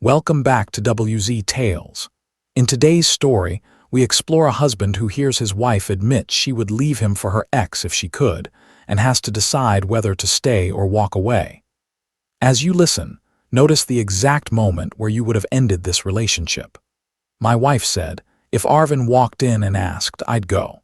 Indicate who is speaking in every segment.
Speaker 1: Welcome back to WZ Tales. In today's story, we explore a husband who hears his wife admit she would leave him for her ex if she could, and has to decide whether to stay or walk away. As you listen, notice the exact moment where you would have ended this relationship. My wife said, "If Arvin walked in and asked, I'd go."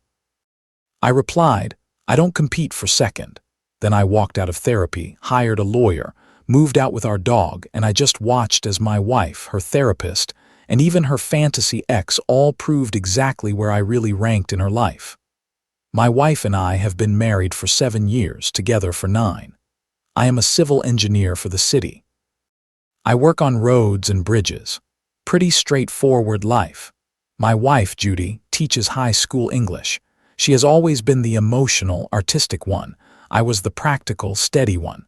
Speaker 1: I replied, "I don't compete for second." Then I walked out of therapy, hired a lawyer, moved out with our dog, and I just watched as my wife, her therapist, and even her fantasy ex all proved exactly where I really ranked in her life. My wife and I have been married for 7 years, together for 9. I am a civil engineer for the city. I work on roads and bridges. Pretty straightforward life. My wife, Judy, teaches high school English. She has always been the emotional, artistic one. I was the practical, steady one.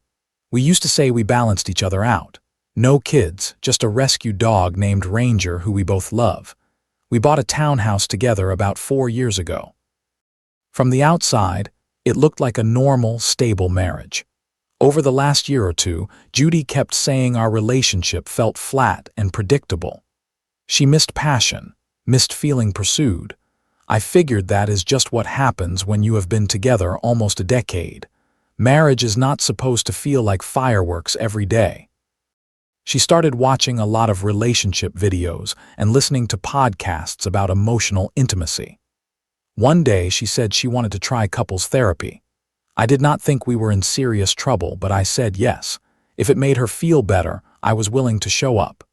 Speaker 1: We used to say we balanced each other out. No kids, just a rescue dog named Ranger who we both love. We bought a townhouse together about 4 years ago. From the outside, it looked like a normal, stable marriage. Over the last year or two, Judy kept saying our relationship felt flat and predictable. She missed passion, missed feeling pursued. I figured that is just what happens when you have been together almost a decade. Marriage is not supposed to feel like fireworks every day. She started watching a lot of relationship videos and listening to podcasts about emotional intimacy. One day she said she wanted to try couples therapy. I did not think we were in serious trouble, but I said yes. If it made her feel better, I was willing to show up.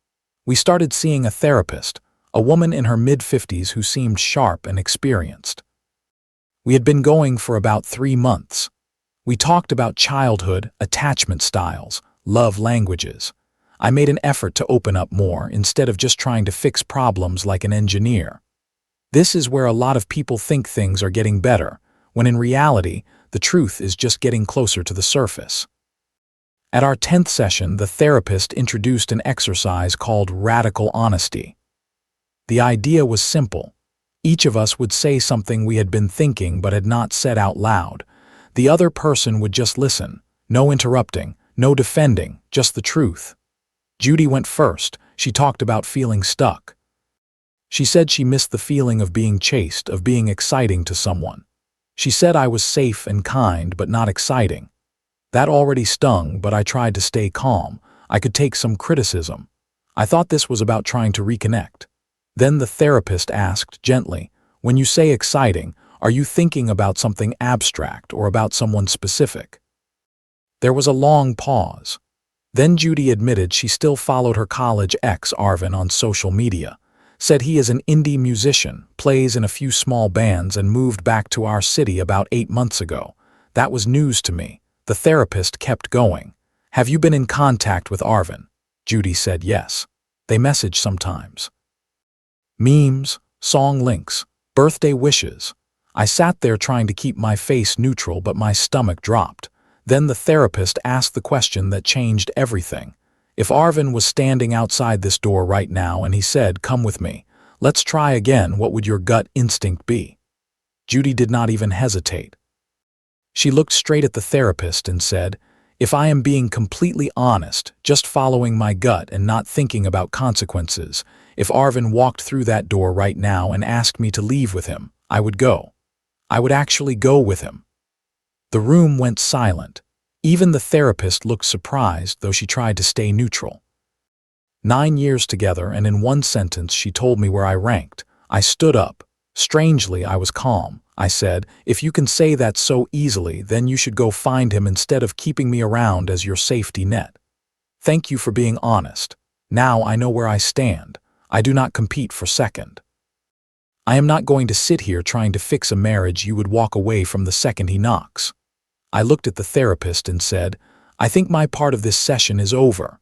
Speaker 1: We started seeing a therapist, a woman in her mid-50s who seemed sharp and experienced. We had been going for about 3 months. We talked about childhood, attachment styles, love languages. I made an effort to open up more instead of just trying to fix problems like an engineer. This is where a lot of people think things are getting better, when in reality, the truth is just getting closer to the surface. At our 10th session, the therapist introduced an exercise called radical honesty. The idea was simple. Each of us would say something we had been thinking but had not said out loud. The other person would just listen, no interrupting, no defending, just the truth. Judy went first. She talked about feeling stuck. She said she missed the feeling of being chased, of being exciting to someone. She said I was safe and kind, but not exciting. That already stung, but I tried to stay calm. I could take some criticism. I thought this was about trying to reconnect. Then the therapist asked gently, "When you say exciting, are you thinking about something abstract or about someone specific?" There was a long pause. Then Judy admitted she still followed her college ex, Arvin, on social media, said he is an indie musician, plays in a few small bands, and moved back to our city about 8 months ago. That was news to me. The therapist kept going. "Have you been in contact with Arvin?" Judy said yes. They message sometimes. Memes, song links, birthday wishes. I sat there trying to keep my face neutral, but my stomach dropped. Then the therapist asked the question that changed everything. If Arvin was standing outside this door right now and he said, "Come with me, let's try again," what would your gut instinct be? Judy did not even hesitate. She looked straight at the therapist and said, "If I am being completely honest, just following my gut and not thinking about consequences, if Arvin walked through that door right now and asked me to leave with him, I would go. I would actually go with him." The room went silent. Even the therapist looked surprised, though she tried to stay neutral. 9 years together, and in one sentence she told me where I ranked. I stood up. Strangely, I was calm. I said, "If you can say that so easily, then you should go find him instead of keeping me around as your safety net. Thank you for being honest. Now I know where I stand. I do not compete for second. I am not going to sit here trying to fix a marriage you would walk away from the second he knocks." I looked at the therapist and said, "I think my part of this session is over."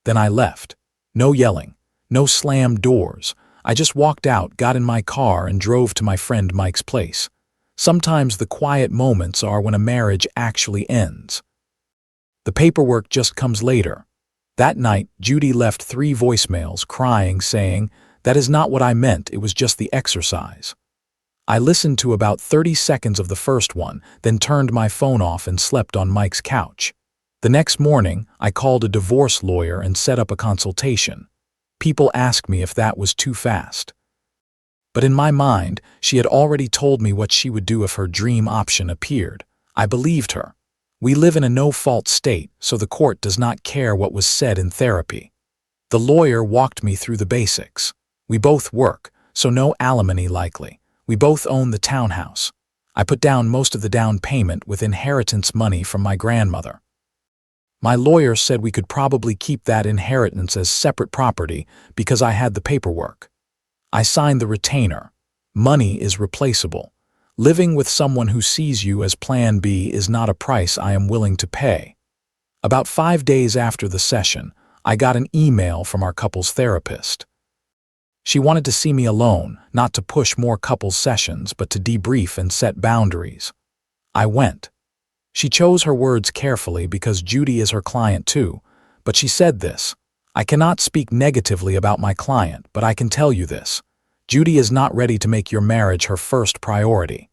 Speaker 1: Then I left. No yelling, no slammed doors. I just walked out, got in my car, and drove to my friend Mike's place. Sometimes the quiet moments are when a marriage actually ends. The paperwork just comes later. That night, Judy left 3 voicemails, crying, saying, "That is not what I meant, it was just the exercise." I listened to about 30 seconds of the first one, then turned my phone off and slept on Mike's couch. The next morning, I called a divorce lawyer and set up a consultation. People ask me if that was too fast. But in my mind, she had already told me what she would do if her dream option appeared. I believed her. We live in a no-fault state, so the court does not care what was said in therapy. The lawyer walked me through the basics. We both work, so no alimony likely. We both own the townhouse. I put down most of the down payment with inheritance money from my grandmother. My lawyer said we could probably keep that inheritance as separate property because I had the paperwork. I signed the retainer. Money is replaceable. Living with someone who sees you as Plan B is not a price I am willing to pay. About 5 days after the session, I got an email from our couples therapist. She wanted to see me alone, not to push more couples sessions, but to debrief and set boundaries. I went. She chose her words carefully because Judy is her client too, but she said this: I cannot speak negatively about my client, but I can tell you this. Judy is not ready to make your marriage her first priority.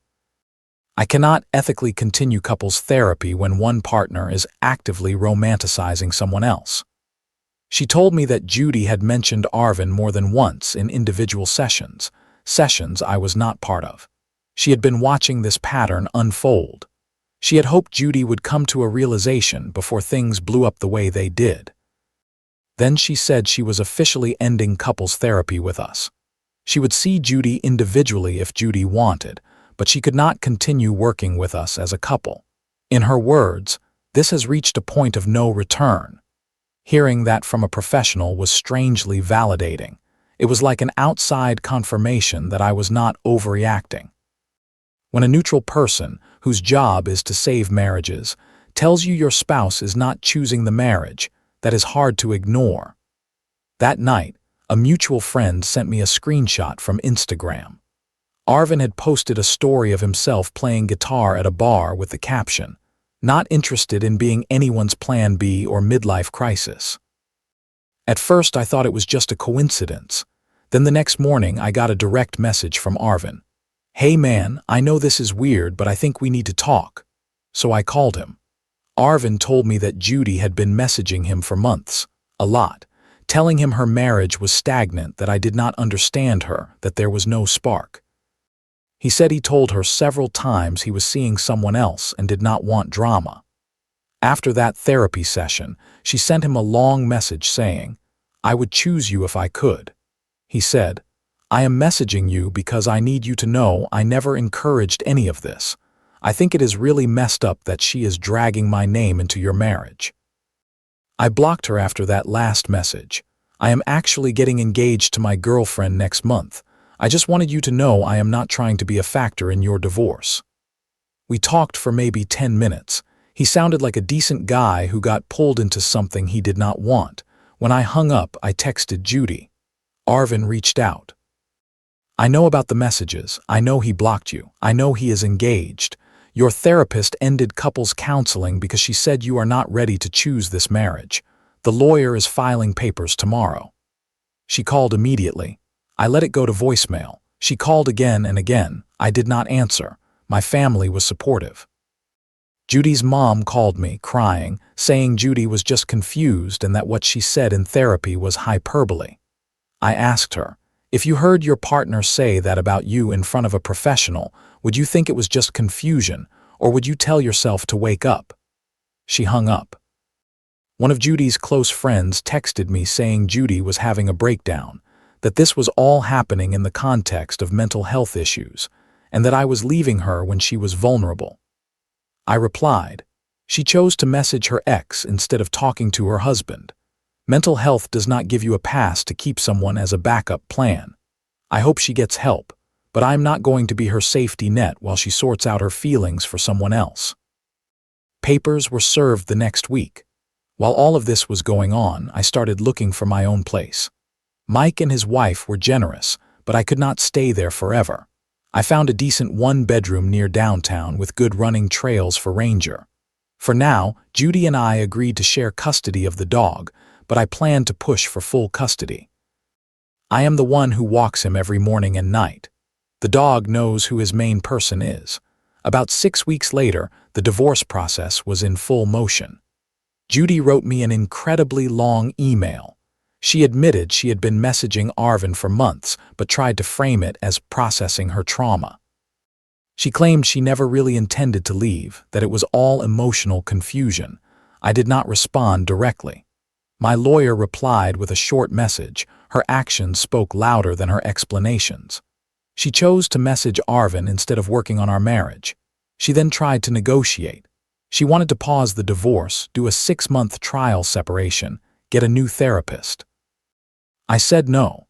Speaker 1: I cannot ethically continue couples therapy when one partner is actively romanticizing someone else. She told me that Judy had mentioned Arvin more than once in individual sessions I was not part of. She had been watching this pattern unfold. She had hoped Judy would come to a realization before things blew up the way they did. Then she said she was officially ending couples therapy with us. She would see Judy individually if Judy wanted, but she could not continue working with us as a couple. In her words, this has reached a point of no return. Hearing that from a professional was strangely validating. It was like an outside confirmation that I was not overreacting. When a neutral person, whose job is to save marriages, tells you your spouse is not choosing the marriage, that is hard to ignore. That night, a mutual friend sent me a screenshot from Instagram. Arvin had posted a story of himself playing guitar at a bar with the caption, "Not interested in being anyone's Plan B or midlife crisis." At first I thought it was just a coincidence. Then the next morning I got a direct message from Arvin. "Hey man, I know this is weird, but I think we need to talk." So I called him. Arvin told me that Judy had been messaging him for months, a lot, telling him her marriage was stagnant, that I did not understand her, that there was no spark. He said he told her several times he was seeing someone else and did not want drama. After that therapy session, she sent him a long message saying, "I would choose you if I could." He said, "I am messaging you because I need you to know I never encouraged any of this. I think it is really messed up that she is dragging my name into your marriage." I blocked her after that last message. "I am actually getting engaged to my girlfriend next month. I just wanted you to know I am not trying to be a factor in your divorce." We talked for maybe 10 minutes. He sounded like a decent guy who got pulled into something he did not want. When I hung up, I texted Judy. Arvin reached out. "I know about the messages. I know he blocked you. I know he is engaged. Your therapist ended couples counseling because she said you are not ready to choose this marriage. The lawyer is filing papers tomorrow." She called immediately. I let it go to voicemail. She called again and again. I did not answer. My family was supportive. Judy's mom called me, crying, saying Judy was just confused and that what she said in therapy was hyperbole. I asked her, "If you heard your partner say that about you in front of a professional, would you think it was just confusion, or would you tell yourself to wake up?" She hung up. One of Judy's close friends texted me saying Judy was having a breakdown, that this was all happening in the context of mental health issues, and that I was leaving her when she was vulnerable. I replied, "She chose to message her ex instead of talking to her husband. Mental health does not give you a pass to keep someone as a backup plan. I hope she gets help, but I'm not going to be her safety net while she sorts out her feelings for someone else." Papers were served the next week. While all of this was going on, I started looking for my own place. Mike and his wife were generous, but I could not stay there forever. I found a decent one-bedroom near downtown with good running trails for Ranger. For now, Judy and I agreed to share custody of the dog, but I planned to push for full custody. I am the one who walks him every morning and night. The dog knows who his main person is. About 6 weeks later, the divorce process was in full motion. Judy wrote me an incredibly long email. She admitted she had been messaging Arvin for months, but tried to frame it as processing her trauma. She claimed she never really intended to leave, that it was all emotional confusion. I did not respond directly. My lawyer replied with a short message. Her actions spoke louder than her explanations. She chose to message Arvin instead of working on our marriage. She then tried to negotiate. She wanted to pause the divorce, do a 6-month trial separation, get a new therapist. I said no.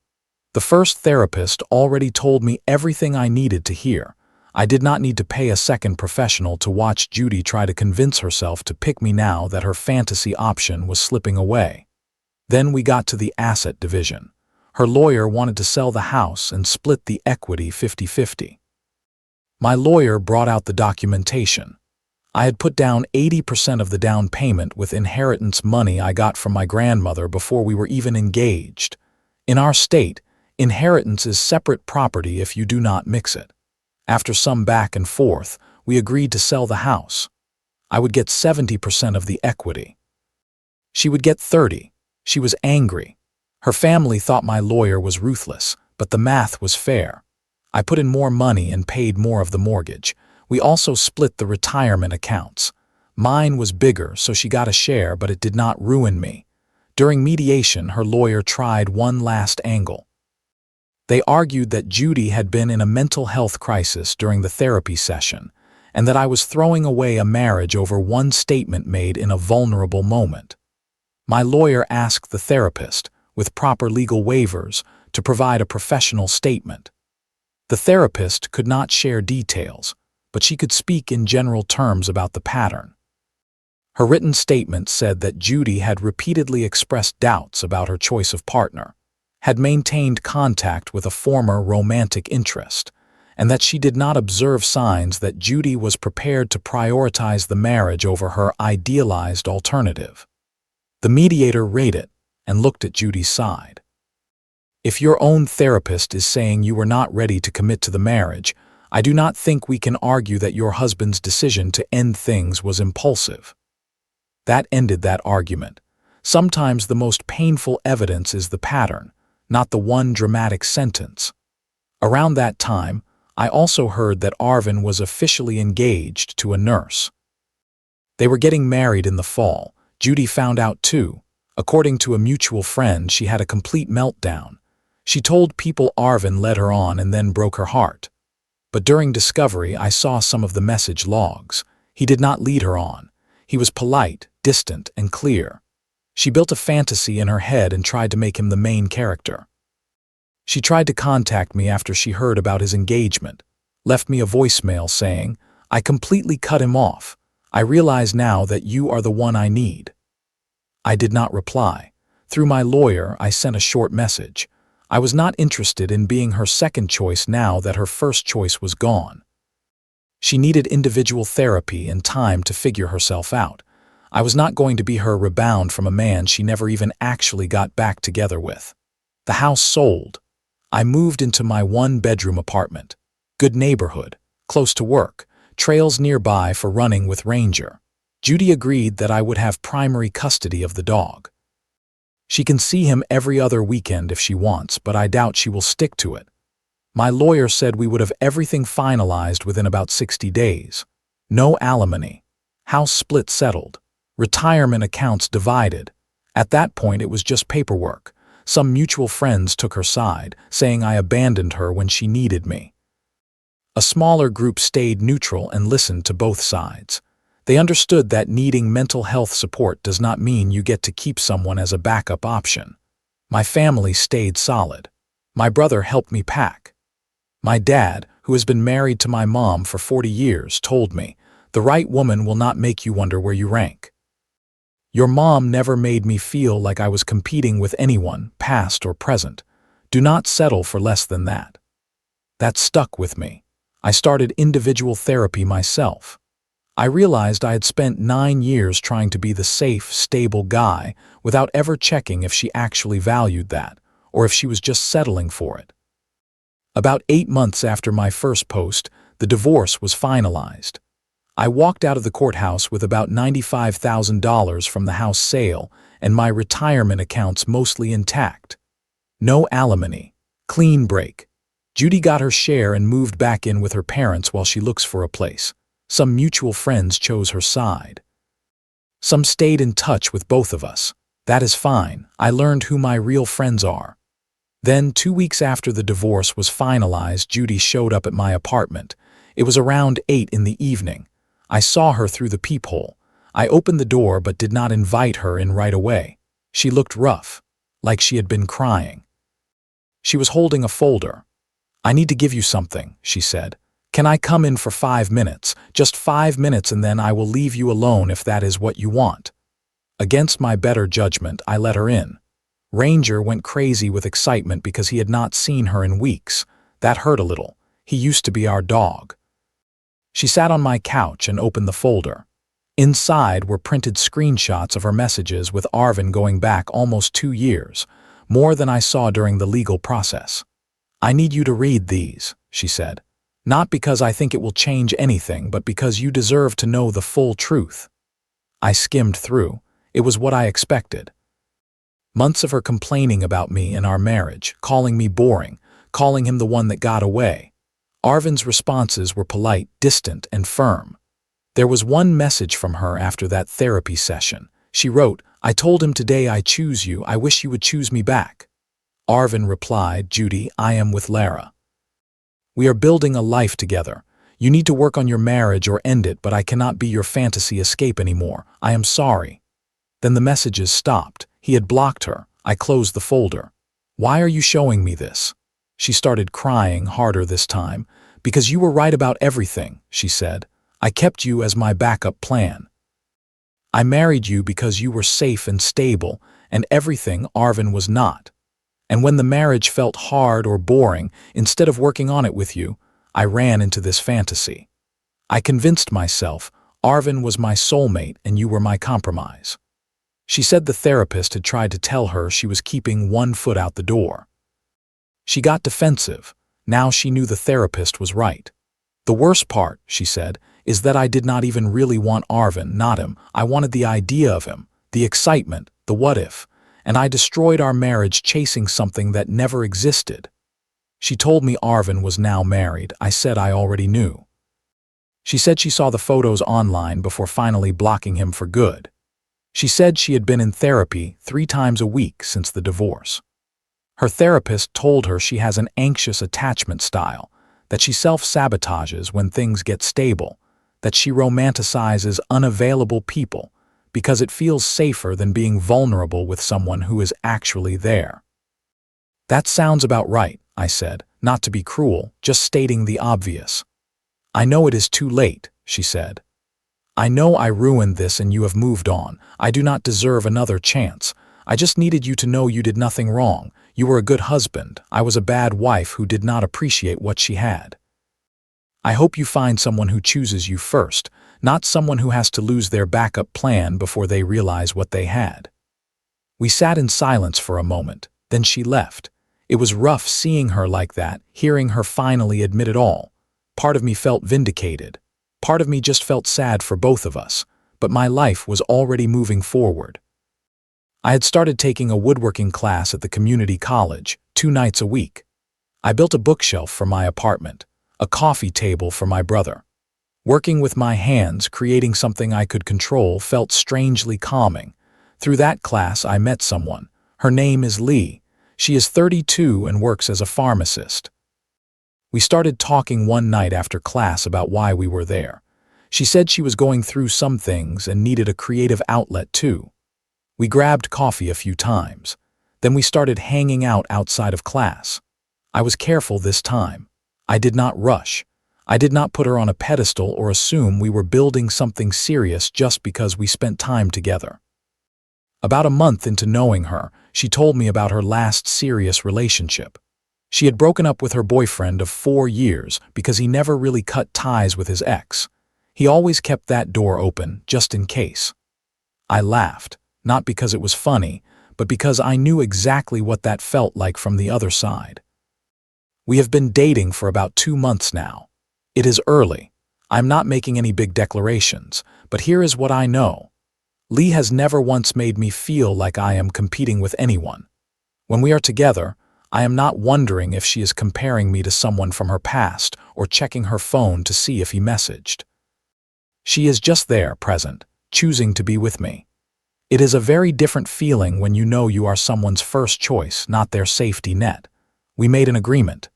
Speaker 1: The first therapist already told me everything I needed to hear. I did not need to pay a second professional to watch Judy try to convince herself to pick me now that her fantasy option was slipping away. Then we got to the asset division. Her lawyer wanted to sell the house and split the equity 50-50. My lawyer brought out the documentation. I had put down 80% of the down payment with inheritance money I got from my grandmother before we were even engaged. In our state, inheritance is separate property if you do not mix it. After some back and forth, we agreed to sell the house. I would get 70% of the equity. She would get 30%. She was angry. Her family thought my lawyer was ruthless, but the math was fair. I put in more money and paid more of the mortgage. We also split the retirement accounts. Mine was bigger, so she got a share, but it did not ruin me. During mediation, her lawyer tried one last angle. They argued that Judy had been in a mental health crisis during the therapy session, and that I was throwing away a marriage over one statement made in a vulnerable moment. My lawyer asked the therapist, with proper legal waivers, to provide a professional statement. The therapist could not share details, but she could speak in general terms about the pattern. Her written statement said that Judy had repeatedly expressed doubts about her choice of partner, had maintained contact with a former romantic interest, and that she did not observe signs that Judy was prepared to prioritize the marriage over her idealized alternative. The mediator read it and looked at Judy's side. If your own therapist is saying you were not ready to commit to the marriage, I do not think we can argue that your husband's decision to end things was impulsive. That ended that argument. Sometimes the most painful evidence is the pattern, not the one dramatic sentence. Around that time, I also heard that Arvin was officially engaged to a nurse. They were getting married in the fall. Judy found out too. According to a mutual friend, she had a complete meltdown. She told people Arvin led her on and then broke her heart. But during discovery, I saw some of the message logs. He did not lead her on. He was polite, distant, and clear. She built a fantasy in her head and tried to make him the main character. She tried to contact me after she heard about his engagement, left me a voicemail saying, "I completely cut him off. I realize now that you are the one I need." I did not reply. Through my lawyer, I sent a short message. I was not interested in being her second choice now that her first choice was gone. She needed individual therapy and time to figure herself out. I was not going to be her rebound from a man she never even actually got back together with. The house sold. I moved into my one-bedroom apartment. Good neighborhood, close to work, trails nearby for running with Ranger. Judy agreed that I would have primary custody of the dog. She can see him every other weekend if she wants, but I doubt she will stick to it. My lawyer said we would have everything finalized within about 60 days. No alimony. House split settled. Retirement accounts divided. At that point, it was just paperwork. Some mutual friends took her side, saying I abandoned her when she needed me. A smaller group stayed neutral and listened to both sides. They understood that needing mental health support does not mean you get to keep someone as a backup option. My family stayed solid. My brother helped me pack. My dad, who has been married to my mom for 40 years, told me, "The right woman will not make you wonder where you rank." Your mom never made me feel like I was competing with anyone, past or present. Do not settle for less than that. That stuck with me. I started individual therapy myself. I realized I had spent 9 years trying to be the safe, stable guy without ever checking if she actually valued that, or if she was just settling for it. About 8 months after my first post, the divorce was finalized. I walked out of the courthouse with about $95,000 from the house sale and my retirement accounts mostly intact. No alimony. Clean break. Judy got her share and moved back in with her parents while she looks for a place. Some mutual friends chose her side. Some stayed in touch with both of us. That is fine. I learned who my real friends are. Then, 2 weeks after the divorce was finalized, Judy showed up at my apartment. It was around 8 in the evening. I saw her through the peephole. I opened the door but did not invite her in right away. She looked rough, like she had been crying. She was holding a folder. "I need to give you something," she said. "Can I come in for 5 minutes? Just 5 minutes, and then I will leave you alone if that is what you want." Against my better judgment, I let her in. Ranger went crazy with excitement because he had not seen her in weeks. That hurt a little. He used to be our dog. She sat on my couch and opened the folder. Inside were printed screenshots of her messages with Arvin going back almost 2 years, more than I saw during the legal process. "I need you to read these," she said. "Not because I think it will change anything, but because you deserve to know the full truth." I skimmed through. It was what I expected. Months of her complaining about me and our marriage, calling me boring, calling him the one that got away. Arvin's responses were polite, distant, and firm. There was one message from her after that therapy session. She wrote, "I told him today I choose you. I wish you would choose me back." Arvin replied, "Judy, I am with Lara. We are building a life together. You need to work on your marriage or end it, but I cannot be your fantasy escape anymore. I am sorry." Then the messages stopped. He had blocked her. I closed the folder. "Why are you showing me this?" She started crying harder this time. "Because you were right about everything," she said. "I kept you as my backup plan. I married you because you were safe and stable, and everything Arvin was not. And when the marriage felt hard or boring, instead of working on it with you, I ran into this fantasy. I convinced myself Arvin was my soulmate and you were my compromise." She said the therapist had tried to tell her she was keeping one foot out the door. She got defensive. Now she knew the therapist was right. "The worst part," she said, "is that I did not even really want Arvin, not him. I wanted the idea of him, the excitement, the what if, and I destroyed our marriage chasing something that never existed." She told me Arvin was now married. I said I already knew. She said she saw the photos online before finally blocking him for good. She said she had been in therapy 3 times a week since the divorce. Her therapist told her she has an anxious attachment style, that she self-sabotages when things get stable, that she romanticizes unavailable people because it feels safer than being vulnerable with someone who is actually there. "That sounds about right," I said, not to be cruel, just stating the obvious. "I know it is too late," she said. "I know I ruined this and you have moved on. I do not deserve another chance. I just needed you to know you did nothing wrong. You were a good husband. I was a bad wife who did not appreciate what she had. I hope you find someone who chooses you first, not someone who has to lose their backup plan before they realize what they had." We sat in silence for a moment. Then she left. It was rough seeing her like that, hearing her finally admit it all. Part of me felt vindicated. Part of me just felt sad for both of us, but my life was already moving forward. I had started taking a woodworking class at the community college, 2 nights a week. I built a bookshelf for my apartment, a coffee table for my brother. Working with my hands, creating something I could control, felt strangely calming. Through that class, I met someone. Her name is Lee. She is 32 and works as a pharmacist. We started talking one night after class about why we were there. She said she was going through some things and needed a creative outlet too. We grabbed coffee a few times. Then we started hanging out outside of class. I was careful this time. I did not rush. I did not put her on a pedestal or assume we were building something serious just because we spent time together. About a month into knowing her, she told me about her last serious relationship. She had broken up with her boyfriend of 4 years because he never really cut ties with his ex. He always kept that door open, just in case. I laughed, not because it was funny, but because I knew exactly what that felt like from the other side. We have been dating for about 2 months now. It is early. I'm not making any big declarations, but here is what I know. Lee has never once made me feel like I am competing with anyone. When we are together, I am not wondering if she is comparing me to someone from her past or checking her phone to see if he messaged. She is just there, present, choosing to be with me. It is a very different feeling when you know you are someone's first choice, not their safety net. We made an agreement.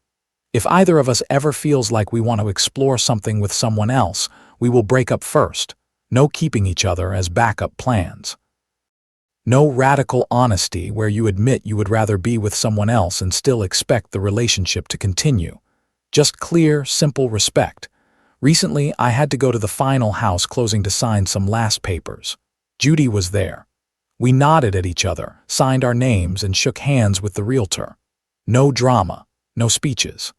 Speaker 1: If either of us ever feels like we want to explore something with someone else, we will break up first. No keeping each other as backup plans. No radical honesty where you admit you would rather be with someone else and still expect the relationship to continue. Just clear, simple respect. Recently, I had to go to the final house closing to sign some last papers. Judy was there. We nodded at each other, signed our names, and shook hands with the realtor. No drama, no speeches.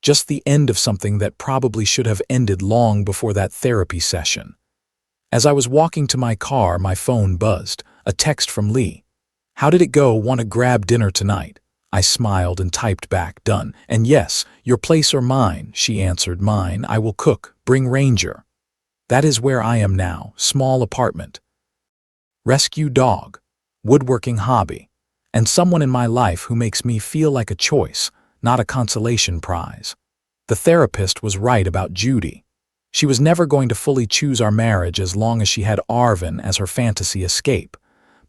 Speaker 1: Just the end of something that probably should have ended long before that therapy session. As I was walking to my car, my phone buzzed, a text from Lee. "How did it go? Want to grab dinner tonight?" I smiled and typed back, "Done." "And yes, your place or mine?" She answered, "Mine. I will cook. Bring Ranger." That is where I am now, small apartment. Rescue dog, woodworking hobby, and someone in my life who makes me feel like a choice, not a consolation prize. The therapist was right about Judy. She was never going to fully choose our marriage as long as she had Arvin as her fantasy escape.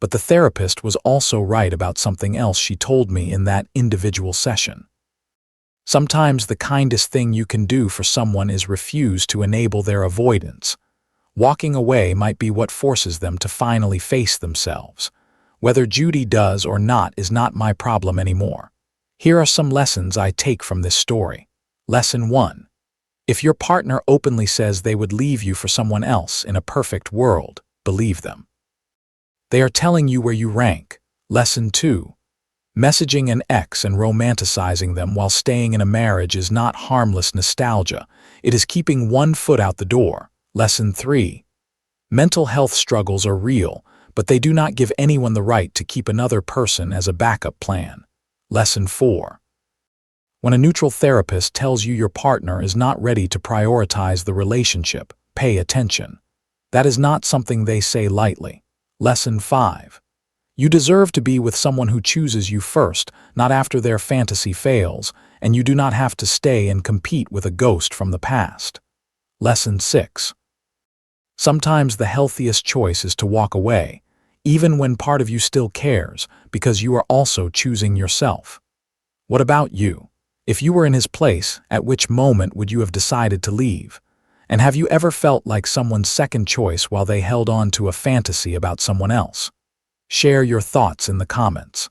Speaker 1: But the therapist was also right about something else she told me in that individual session. Sometimes the kindest thing you can do for someone is refuse to enable their avoidance. Walking away might be what forces them to finally face themselves. Whether Judy does or not is not my problem anymore. Here are some lessons I take from this story. Lesson 1. If your partner openly says they would leave you for someone else in a perfect world, believe them. They are telling you where you rank. Lesson 2. Messaging an ex and romanticizing them while staying in a marriage is not harmless nostalgia. It is keeping one foot out the door. Lesson 3. Mental health struggles are real, but they do not give anyone the right to keep another person as a backup plan. Lesson 4. When a neutral therapist tells you your partner is not ready to prioritize the relationship, pay attention. That is not something they say lightly. Lesson 5. You deserve to be with someone who chooses you first, not after their fantasy fails, and you do not have to stay and compete with a ghost from the past. Lesson 6. Sometimes the healthiest choice is to walk away, even when part of you still cares, because you are also choosing yourself. What about you? If you were in his place, at which moment would you have decided to leave? And have you ever felt like someone's second choice while they held on to a fantasy about someone else? Share your thoughts in the comments.